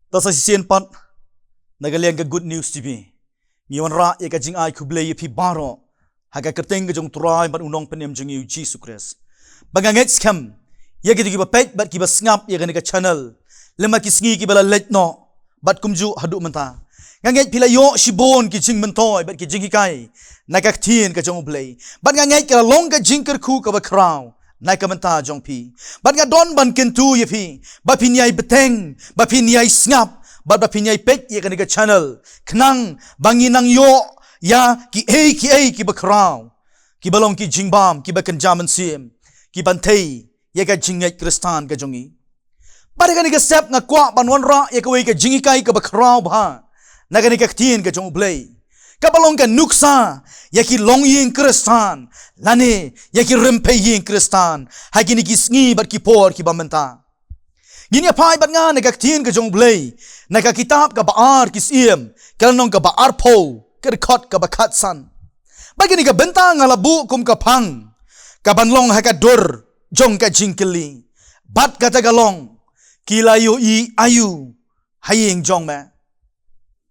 Tasa si sien pat nagaliang ka good news tibi. Ngiwan ra ya ka jing ay kuble ya pi baro. Haga kerteng ka jong turay bat unong penem jong yu Jesus Christ. Baganget skam ya ka kiba pet bat kiba ngap ya ka channel. Lema kisngi kiba la let no bat kumju hadu menta. Nganget pila yo shibon ki jing mentoy bat ki jing hikai. Nakaktin ka jong ublay. Bat nganget ka long ka jing kerku ka ba kraw. Nai kamenta jong pi. Bat nga don ban kentu ye pi. Ba pinyai beteng. Ba pinyai ngap. Ba pinyai pet ye ka channel. Knang banginang yo ya ki ki bakraw. Ki balong ki jingbam ki bakenjaman sim. Ki bantay ye ka jingai kristan ka jongi. Ba ka step nga kwa banwan ra ye ka ka jingikai ka bakraw ba. Naga ka tin ka jong ublay. Kabalong ka nuksa, yaki long ying kristan, lani, yaki rempe ying kristan, hagi ni kisngi bat kipor ki bamenta. Gini apai bat nga nagaktin ka jong blay, nagakitap ka baar kisiem, kalanong ka baar po, kerkot ka bakatsan. Bagi ni ka benta nga labu kum ka pang, kabanlong hakadur, jong ka jingkeli, bat katagalong, kilayo I ayu, haying jong me.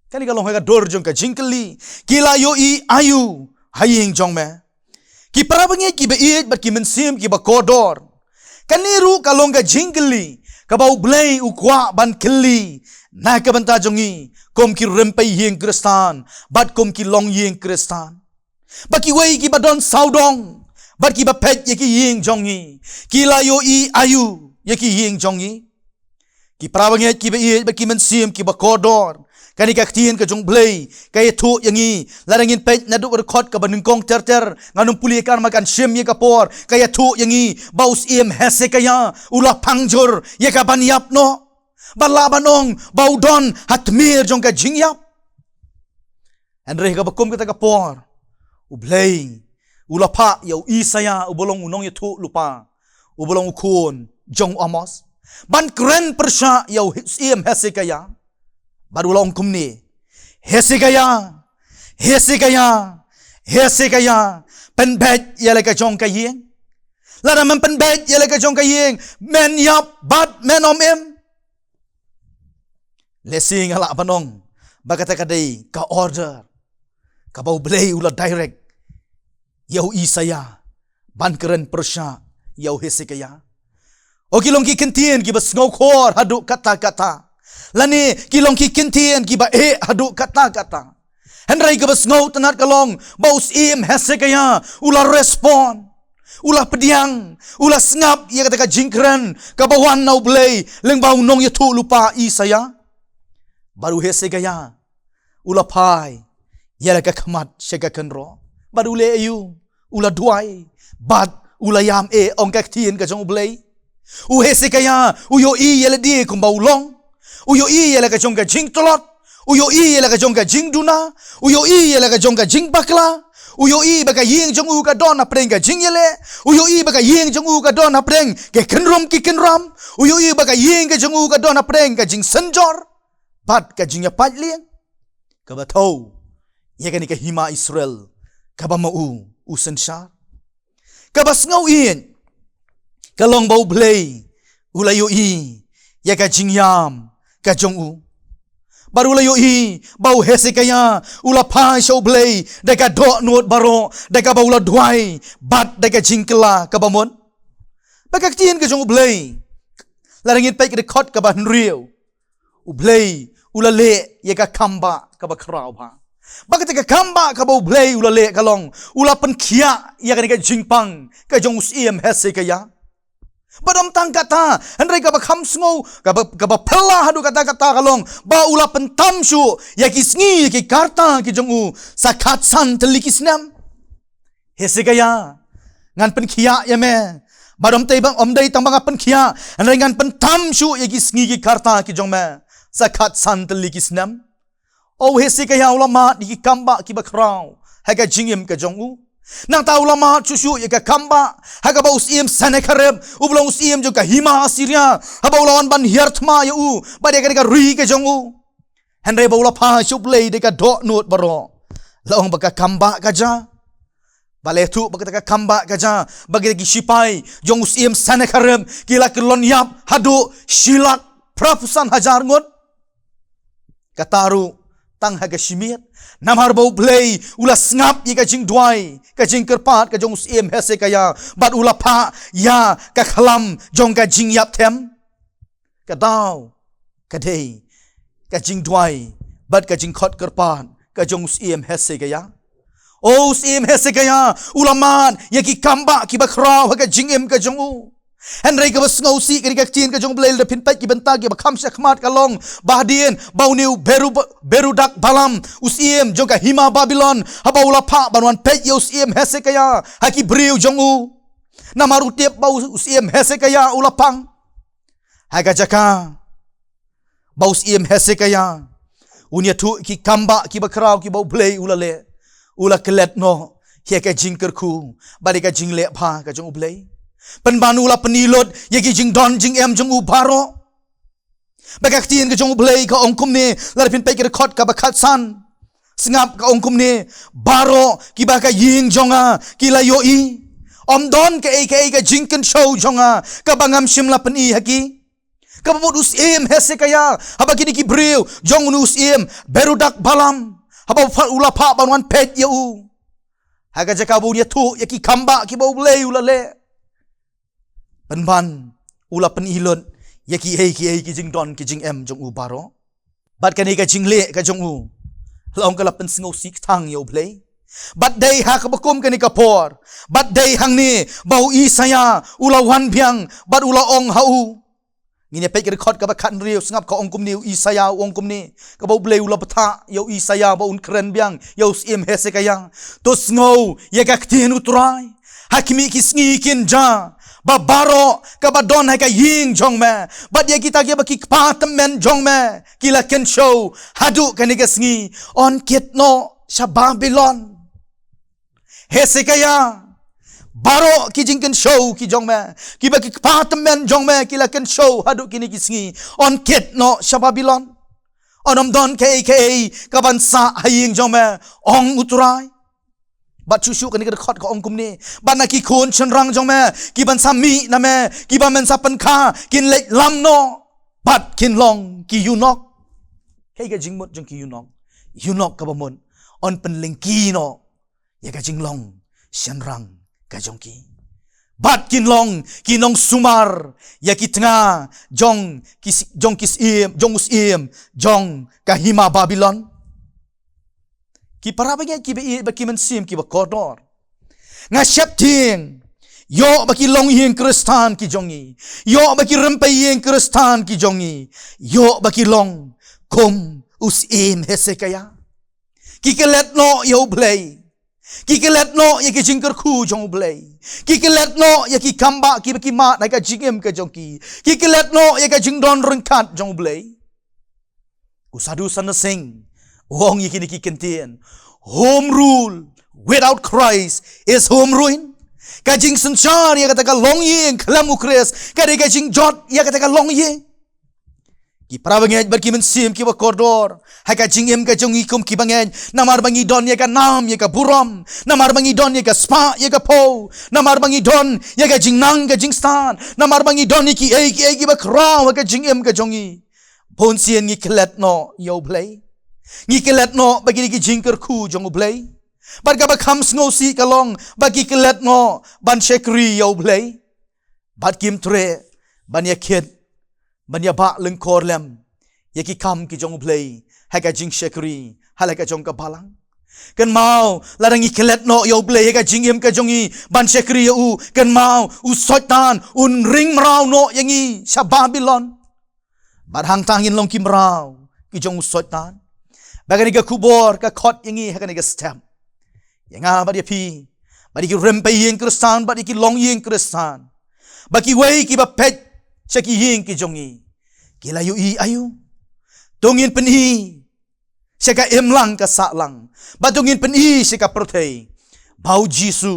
Kani kalong hega dor jong ka jingkeli kilayo I ayu haying jong me ki parabangi ki beit bat ki mensim ki ba kodor kaniru kalong ka jingkeli ka bau blay ukwa ban keli na ka banta jongi kom ki rempai yeng kristan bat kom ki long yeng kristan ba ki wei ki badon saudong bat ki ba pet ye ki yeng jongi kilayo I ayu ye ki yeng jongi ki parabangi ki beit bat ki mensim ki ba kodor kani kaktiin ka jong blay kaya tu yangi larangin pet na du rekod ka banungkong ter nganong puli kan makan shim ye kapor kaya tu yangi baus im hese kaya ula pangjur ye ka banyap no balabanong baudon hatmir jong ka jingyap andre ka bakum ka kapor ublay ula pa yaw isaya ubolong unong ye tu lupa ubolong ukun jong amos ban kren persya yaw im hese kaya baru long kumni Hesekaya penbet yale ka jong kayeng lada men penbet yale ka jong kayeng men yap bat men om em lesing ala banong bagata kadai ka order ka bau blay ula direct yau Isaya ban keren persya yau Hesekaya okilong ki kentien ki bas ngokor hadu kata-kata lani kilong ki kintien ki ba hadu kata-kata. Henry ka bas ngaw tanat kalong baus im Hesekaya ula respon. Ula pediang, ula ngap ia kata ka jingkren ka bawan nau blay leng bau nong ya tu lupa Isaya. Baru Hesekaya ula pai ia ka kamat syaka kenro. Baru le ayu ula duai bat ula yam ong kaktien ka jong blay. U Hesekaya uyo ia di kum bau long. Uyo yala ka jong ka jing tolot, uyo yala ka jong ka jing duna, uyo yala ka jong ka jing bakla, uyo baka ying jong u ka don na preng ka jing yele, uyo baka ying jong u ka don na preng ke kenrom ki kenram, uyo baka ying ka jong u ka don na preng ka jing senjor, bat ka jing ya patliang, ka batau, ya ka ni ka hima Israel, ka ba mau usensyar, ka bas ngau in, ka long bau blay, ulayo ya ka jing yam, ka jong u baru layo bau Hesekaya ula pai show blay deka do nuot baro deka baula duai bat deka jingkela ka bamon bakak tien ka jong blay larangin pai ka khot ka ban riu u blay ula le ye ka kamba ka ba kraw ba bakak ka kamba ka bau blay ula le ka long ula pen khia ya ka jingpang ka jong usiem Hesekaya badam tang kata henry ka bakham sngo ka ba phela hadu kata kalong ba ula pentam shu ya kisngi ki karta ki jongu sakhat san telikisnam Hesekaya ngan pen khia ya me badam te bang omdai tang bang pen khia henry ngan pentam shu ya kisngi ki karta ki jong me sakhat san telikisnam o Hesekaya ulama di kamba ki bakraw haga jingim ka jongu nang tahu lama cucu ya ka kamba haga ba usim sanekarem ublong usim juga hima Assyria haba ulawan ban hiartma ya u ba de ka ri ka jongu henry ba ula pa chuplei de ka do nut baro laong ba ka kamba ka ja bale tu ba ka kamba ka ja ba ki sipai jong usim sanekarem kila kilon yap hadu silak prapusan hajar ngut kataru tang haga shimit namar bau play ulas ngap ye ka jing dwai ka jing kerpat ka jong sim hese kaya bat ula pha ya ka khalam jong ka jing yap them ka daw ka dei ka jing dwai bat ka jing khot kerpat ka jong sim hese kaya o sim hese kaya ulaman ye ki kamba ki bakra ka jing em ka jong u Henry ka bas ngausi ka chin ka jong blel de pin pai ki benta ki bakham shakmat ka long bahdien bauniu berudak balam usiem jong ka hima Babylon habaula pha banwan pe yo usiem hese kaya haki briu jong u namaru tiep bau usiem hese kaya ulapang haga jaka bau usiem hese kaya unya thu ki kamba ki bakrau ki bau blei ulale ula kelet no he ka jingker khu bari ka jingle pha ka jong blei penbanu la penilot yagi jing don jing em jong u baro bagak tien ke jong blei ka ongkum ne lar pin pe ke khot ka bakhat san singap ka ongkum ne baro ki ba ka ying jonga ki la yo i om don ke ka jing ken show jonga ka bangam shim la pen i haki ka bamut us em hese kaya haba kini ki breu jong us em berudak balam haba ula pha banwan pet ya u haga jaka bu dia thu yaki kamba ki bau blei ula le penban ula penilon yaki ki jing don ki jing em jong u baro bat kani ka jing le ka jong u long ka la pen singau sik thang yo play bat dei ha ka bakum kani ka por bat dei hang ni bau i saya ula wan biang bat ula ong hau ngine pe ki khot ka ba khan riu sngap ka ong kum ni i saya ong kum ni ka bau blei ula patha yo i saya ba un kren biang yo sim hese ka yang to sngau ye ka tin utrai hakimi ki sngi kin ja babaro kabadon hai ka ying jong me but ye kita ke baki patemen jong me kila ken show hadu kan ke sngi on kit no sha Babylon hese kaya baro ki jing ken show ki jong me ki baki patemen jong me kila ken show hadu kini ki sngi on kit no sha Babylon onom don ke kaban sa haying jong me ong uturai bat chuchu kan khot ka ongkum ni ban ki khon chen rang jong me ki ban sami na me ki ban men sa pan kha kin lek lam no bat kin long ki yunok hei ka jing mot jong ki yunok ka bamon on pen ling ki no ye ka jing long chen rang ka jong ki bat kin long ki nong sumar ya ki tanga jong kis im jong us im jong ka hima Babylon ki para bagay ki baki mensim ki bakodor nga syap ting yo baki long yin kristan ki jongi yo baki rempai yin kristan ki jongi yo baki long kom us im hese kaya ki kelet no yo blay ki kelet no ye ki jingker khu jong blay ki kelet no ye ki kamba ki baki ma na ka jingem ka jongki ki kelet no ye ka jingdon rengkat jong blay usadu sana sing wong ye kini ki kentien home rule without Christ is home ruin kajing sanchar ye kata ka long ye khalam ukres kare kajing jot ye kata ka long ye ki pravangej bar ki mensim ki bakordor ha kajing em ka jong ikum ki bangej namar bangi don ye ka nam ye ka buram namar bangi don ye ka spa ye ka po namar bangi don ye ka jing nang ka jing stan namar bangi don ye ki ki bakra ha kajing em ka jongi bon sien ngi klet no yo play ngi kelet no bagi ki jingker khu jong blay bar ka ba kham sngo si kalong bagi kelet no ban shekri yo blay bat kim tre ban ya khet ban ya ba leng kor lem ye ki kham ki jong blay ha ka jing shekri hala ka jong ka balang kan mau larang ngi kelet no yo blay ka jingem ka jongi ban shekri yo kan mau u soitan un ring mrau no yangi sha Babylon bar hang tangin long kim rau ki jong soitan bagani ka kubor ka khot yangi hakani ka stem yanga badi pi badi ki rempe yeng kristan badi ki long yeng kristan baki wei ki ba pet chaki yeng ki jongi kila yu i ayu tongin pen i seka emlang ka sa lang batongin pen i seka protei bau jisu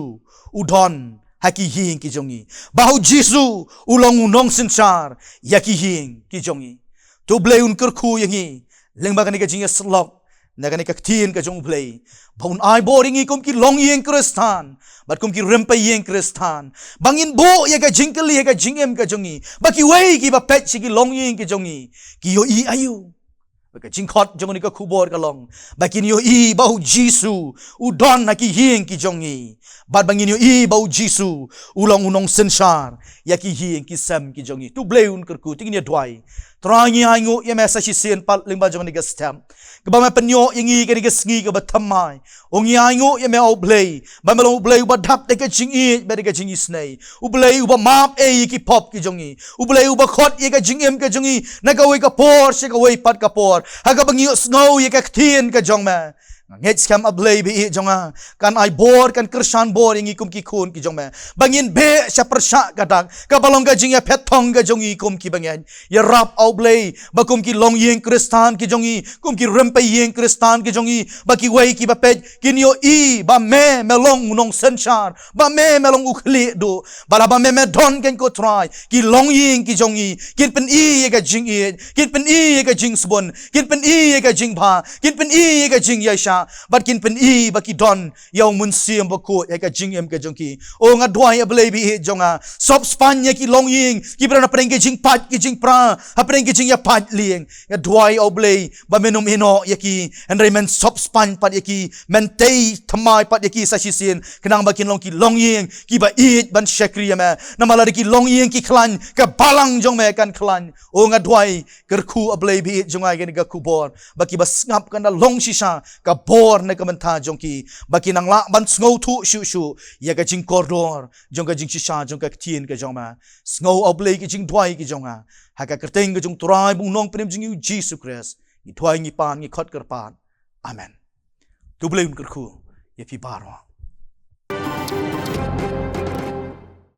udon haki yeng ki jongi bau jisu ulong unong sensar yaki yeng ki jongi to bleun kerku yangi leng bagani ka jinga slok nagani ka tin ka jong play baun ai boring i kum ki long yeng kristan bat kum ki rempai yeng kristan bangin bo ye ka jingkel ye ka jingem ka jongi baki wei ki ba pet ki long yeng ki jongi ki yo i ayu baka jingkhot jong ni ka khubor ka long bakin yo bau Jisu udon na ki hing ki jongi bad bangin yo bau Jisu ulong unong sensar ya ki hing ki sam ki jongi tu bleun kerku tingin ya dwai trangi hangu ya mesa si sen pat lingba jong ni ka stam ka ba ma penyo ingi ka ni ka sngi ka ba thamai ongi hangu ya me au blei ba me lo blei ba dhap de ka jingi ba de ka jingi snei u blei ba map ki pop ki jongi u blei ba khot ye ka jingem ka jongi na ka we ka por se ka we pat ka por haga bangi snow ye ka thin ka jong ma nget scam ablay bi jonga kan ai bor kan kersan bor ingi kum ki khun ki jong ma bangin be sha persha ka dak ka balong ka jing ya phet thong ka jongi kum ki bangen ya rap ablay ba kum ki long yeng kristan ki jongi kum ki rempe yeng kristan ki jongi ba ki wei ki ba pet kin yo ba me melong nong senchar ba me melong ukhli do ba me don ken ko try ki long yeng ki jongi kin pen ye ka jing kin pen ye ka jing sbon kin pen ye ka jing pha kin pen ye ka jing ya sha but kin pen baki don yaw mun siam bako ya ka jing em ka jongki o nga dwai ablay bi jonga sop span ya ki long ying ki bra na preng ke jing pat ki jing pra ha preng ke jing ya pat lieng ya dwai ablay ba menum ino ya ki and men sop span pat ya ki men tei thamai pat ya ki sa sisin kenang bakin long ying ki ba ban shakri ya ma na mala ki long ying ki klan ka balang jong me kan klan o nga dwai kerku ablay bi jonga gen ga kubor baki bas ngap kan long sisa ka bor na kamanta jongki baki nang la ban sngau thu shu ya ka jing koridor jong ka jing sisa jong ka tien ka jongma sngau oblay ki jing dwai ki jonga ha ka kerteng ka jong turai bung nong prem jing Jesus Christ ni dwai ni pan ni khot ker pan amen tu bleun kerku ye pi barwa